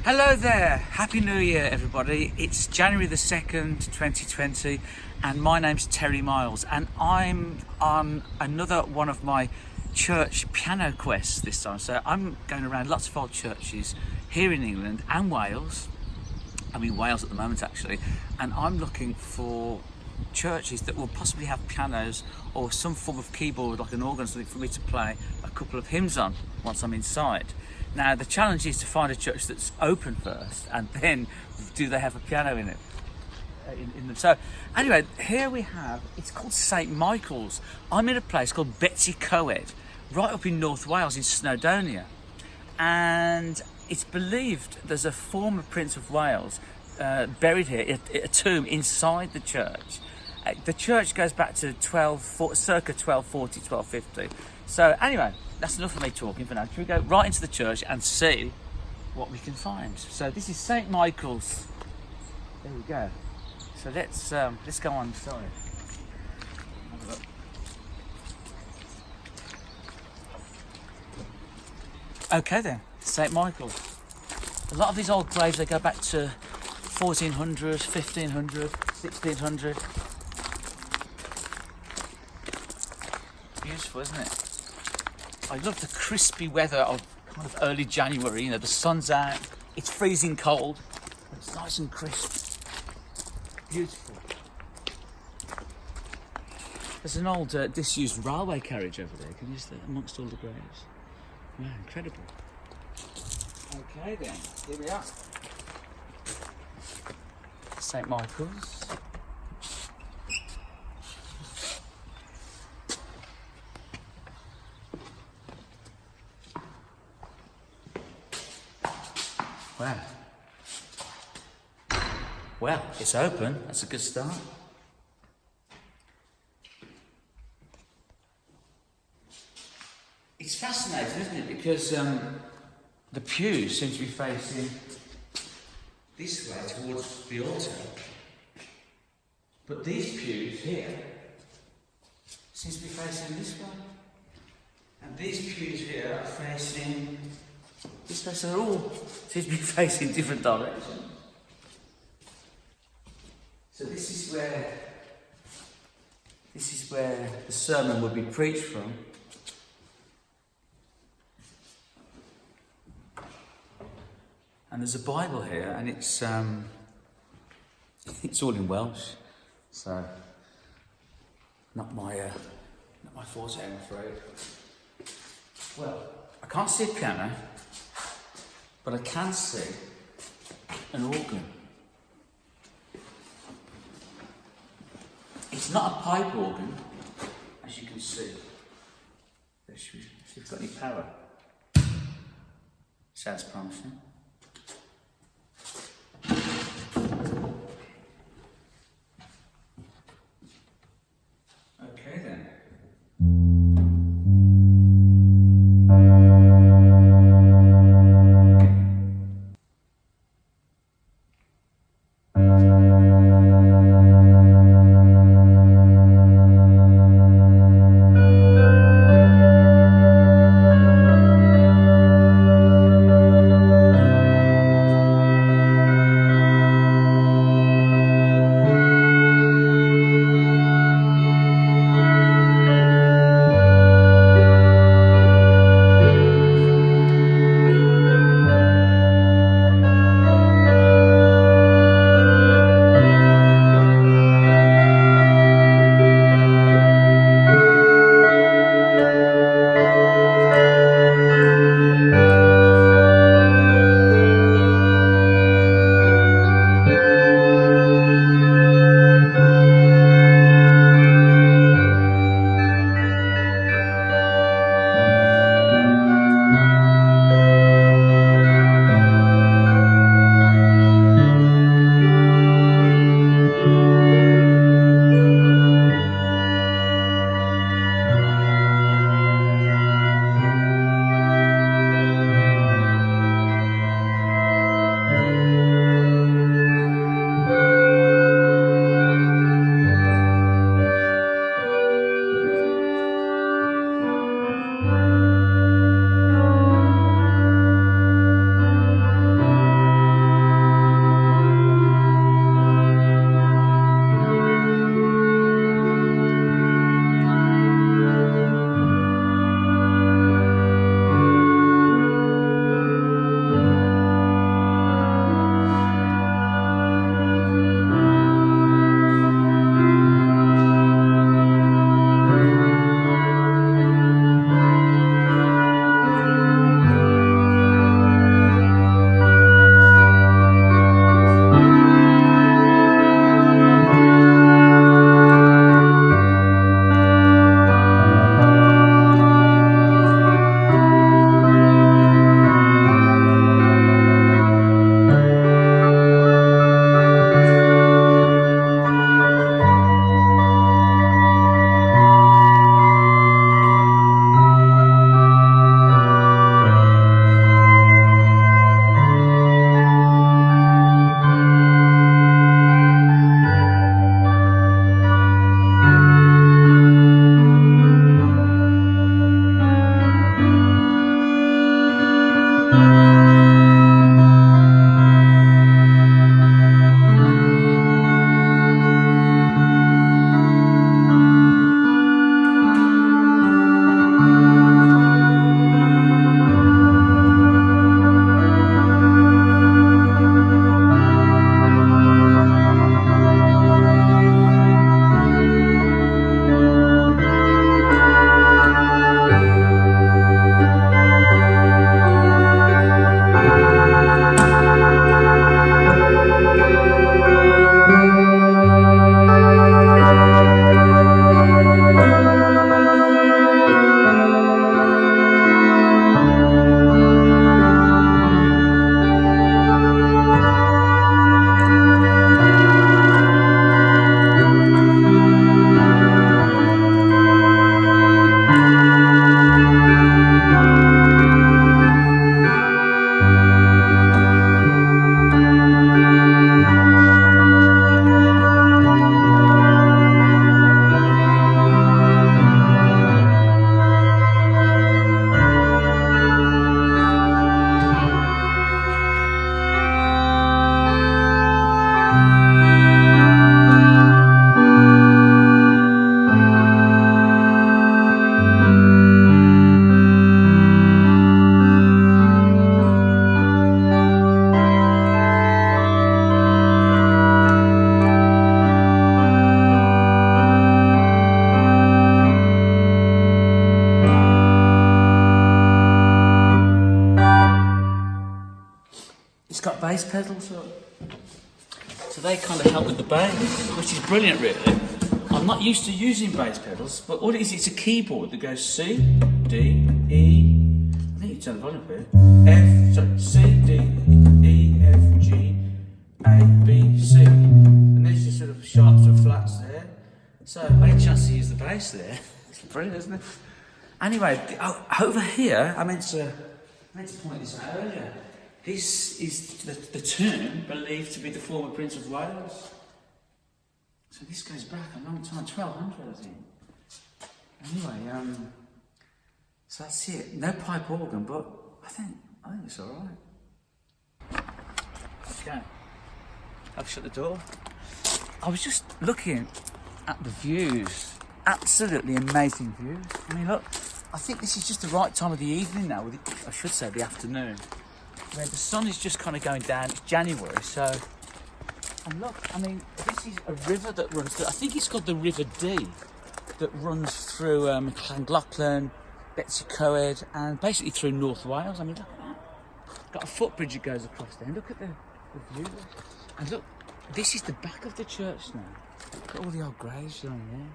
Hello there, Happy New Year everybody. It's January the 2nd, 2020 and my name's Terry Miles and I'm on another one of my church piano quests this time. So I'm going around lots of old churches here in England and Wales. I'm in Wales at the moment actually, and I'm looking for churches that will possibly have pianos or some form of keyboard like an organ or something for me to play a couple of hymns on once I'm inside. Now the challenge is to find a church that's open first and then do they have a piano in it in them. So anyway, here we have, it's called St Michael's. I'm in a place called Betsy Coed right up in North Wales in Snowdonia, and it's believed there's a former Prince of Wales buried here, a tomb inside the church. The church goes back to circa 1240, 1250. So anyway, that's enough of me talking for now. Should we go right into the church and see what we can find? So this is St Michael's. There we go. So let's go on. Sorry. Have a look. Okay then, St Michael's. A lot of these old graves, they go back to 1400, 1500, 1600. Beautiful, isn't it? I love the crispy weather of kind of early January. You know, the sun's out, it's freezing cold, but it's nice and crisp. Beautiful. There's an old disused railway carriage over there. Can you see that amongst all the graves? Wow, incredible. Okay then, here we are. St Michael's. Wow. Well, it's open. That's a good start. It's fascinating, isn't it? Because the pews seem to be facing this way towards the altar. But these pews here seem to be facing this way. And these pews here are facing this way. So they all seem to be facing different directions. So this is where the sermon would be preached from. And there's a Bible here, and it's all in Welsh, so not my forte, I'm afraid. Well, I can't see a piano, but I can see an organ. It's not a pipe organ, as you can see. Let's see if we've got any power. Sounds promising. Okay then. It's got bass pedals, look. So they kind of help with the bass, which is brilliant really. I'm not used to using bass pedals, but all it is, it's a keyboard that goes C, D, E, I think you turn the volume up here, F, sorry, C, D, E, F, G, A, B, C. And there's your sort of sharps and flats there. So any chance to use the bass there? It's brilliant, isn't it? Anyway, over here, I meant to point this out earlier. This is the tomb believed to be the former Prince of Wales. So this goes back a long time, 1200 I think. Anyway, so that's it. No pipe organ, but I think it's all right. Okay, I've shut the door. I was just looking at the views. Absolutely amazing views. I mean, look, I think this is just the right time of the evening now. I should say the afternoon, where the sun is just kind of going down. It's January, so. And look, I mean, this is a river that runs through, I think it's called the River Dee, that runs through Llangollen, Betsy Coed, and basically through North Wales. I mean, look at that. Got a footbridge that goes across there. Look at the view. And look, this is the back of the church now. Look at all the old graves along there.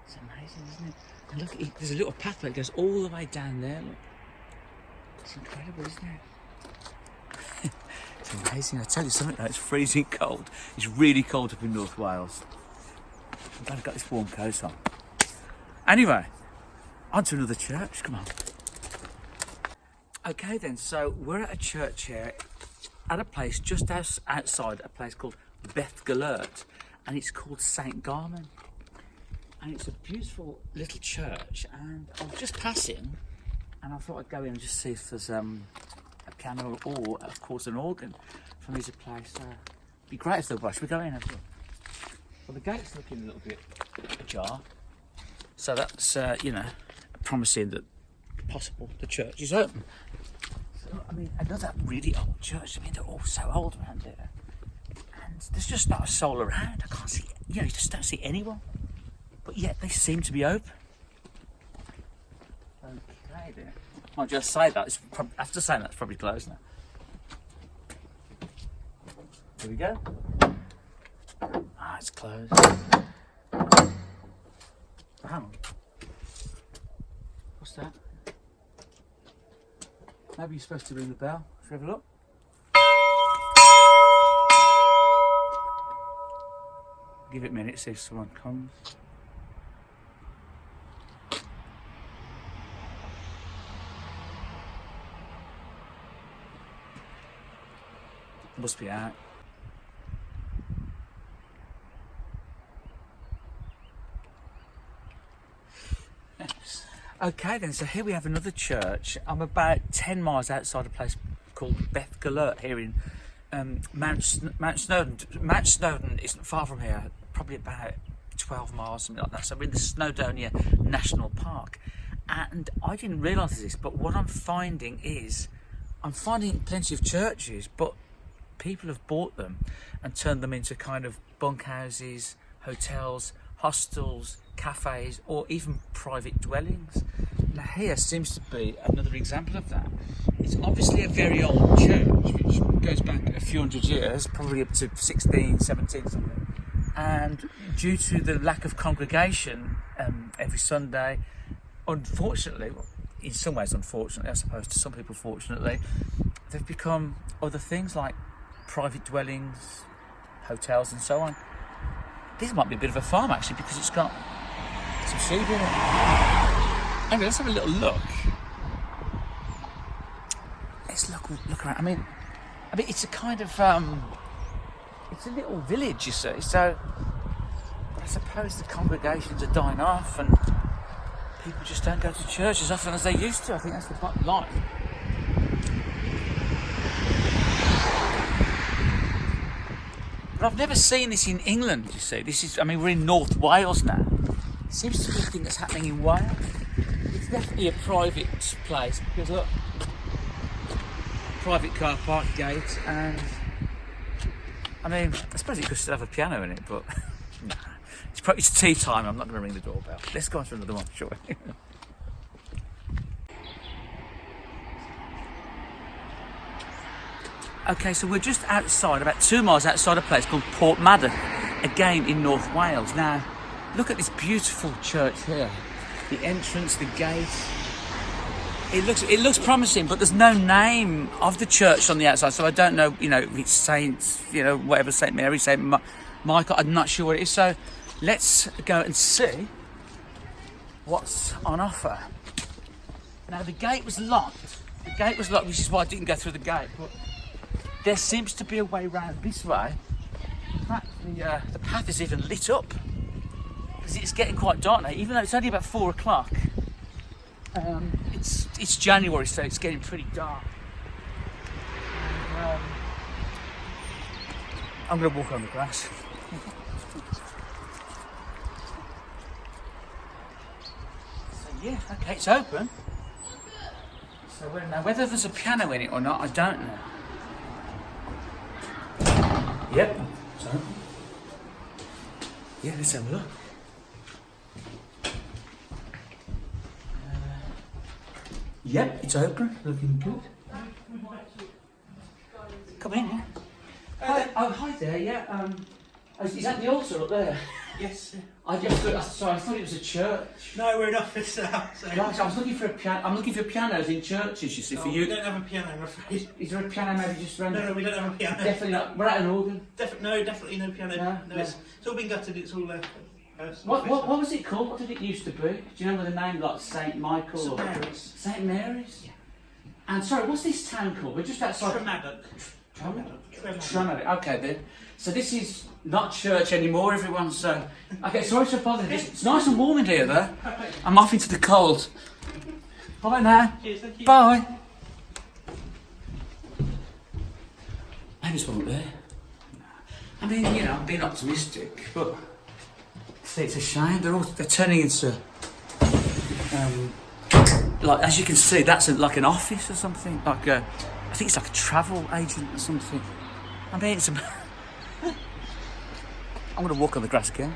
It's amazing, isn't it? And look, there's a little pathway that goes all the way down there. Look. It's incredible, isn't it? It's amazing. I tell you something though, it's freezing cold. It's really cold up in North Wales. I'm glad I've got this warm coat on. Anyway, on to another church, come on. Okay then, so we're at a church here, at a place just outside a place called Beth Gelert, and it's called St. Garman. And it's a beautiful little church, and I was just passing, and I thought I'd go in and just see if there's a piano or, of course, an organ for me to play. So it'd be great if there was. Should we go in and have a look? Well, the gate's looking a little bit ajar, so that's promising that possible the church is open. So I mean, another really old church. I mean, they're all so old around here, and there's just not a soul around. I can't see. You just don't see anyone, but yet they seem to be open. Okay, then. I'll just say that. After saying that, it's probably closed now. Here we go. It's closed. Oh, hang on. What's that? Maybe you're supposed to ring the bell. Should we have a look? Give it a minute, see if someone comes. Must be out. Okay then, so here we have another church. I'm about 10 miles outside a place called Beth Gelert here in Mount Snowdon. Mount Snowdon isn't far from here, probably about 12 miles, something like that. So we're in the Snowdonia National Park. And I didn't realise this, but what I'm finding plenty of churches, but people have bought them and turned them into kind of bunkhouses, hotels, hostels, cafes, or even private dwellings. Now here seems to be another example of that. It's obviously a very old church, which goes back a few hundred years, probably up to 16, 17 something. And due to the lack of congregation every Sunday, unfortunately, in some ways unfortunately, I suppose to some people fortunately, they've become other things like private dwellings, hotels and so on. This might be a bit of a farm actually, because it's got some sheep in it. Anyway, let's have a little look. Let's look around. I mean it's a kind of it's a little village, you see, so but I suppose the congregations are dying off and people just don't go to church as often as they used to. I think that's the bottom line. But I've never seen this in England, you see. We're in North Wales now. It seems to be a thing that's happening in Wales. It's definitely a private place, because look, private car park gate, and I suppose it could still have a piano in it, but nah. It's tea time, I'm not going to ring the doorbell. Let's go on to another one, shall we? Okay, so we're just outside, about 2 miles outside a place called Port Maddox, again in North Wales. Now, look at this beautiful church here. The entrance, the gate. It looks promising, but there's no name of the church on the outside, so I don't know, if it's Saint, whatever, Saint Mary, Saint Michael. I'm not sure what it is. So let's go and see what's on offer. Now the gate was locked. The gate was locked, which is why I didn't go through the gate. But there seems to be a way round this way. In fact, the path is even lit up because it's getting quite dark now, even though it's only about 4 o'clock. It's January, so it's getting pretty dark. And, I'm going to walk on the grass. So yeah, okay, it's open. So now whether there's a piano in it or not, I don't know. Yep, it's open. Yeah, let's have a look. Yep, it's open, looking good. Come in, yeah. Hi there, yeah. Is that the altar up there? Yes. I thought it was a church. No, we're an office now. So. Right, I was looking for a piano. I'm looking for pianos in churches, you see, for you. We don't have a piano, I'm afraid. Is there a piano maybe just around? No, we don't have a piano. Definitely not. We're at an organ. Definitely no piano. No. It's all been gutted, it's all What was it called? What did it used to be? Do you know the name, like Saint Michael? St Mary's. St Mary's? Yeah. And sorry, what's this town called? We're just outside... Tremaddock. Okay then. So this is not church anymore, everyone, so... Okay, sorry to bother you. It's nice and warm in here, though. I'm off into the cold. Bye now. Cheers, thank you. Bye. Maybe it's one up there. I mean, I'm being optimistic, but... See, it's a shame. They're turning into... like, as you can see, that's like an office or something. Like I think it's like a travel agent or something. I mean, it's a... I'm going to walk on the grass again.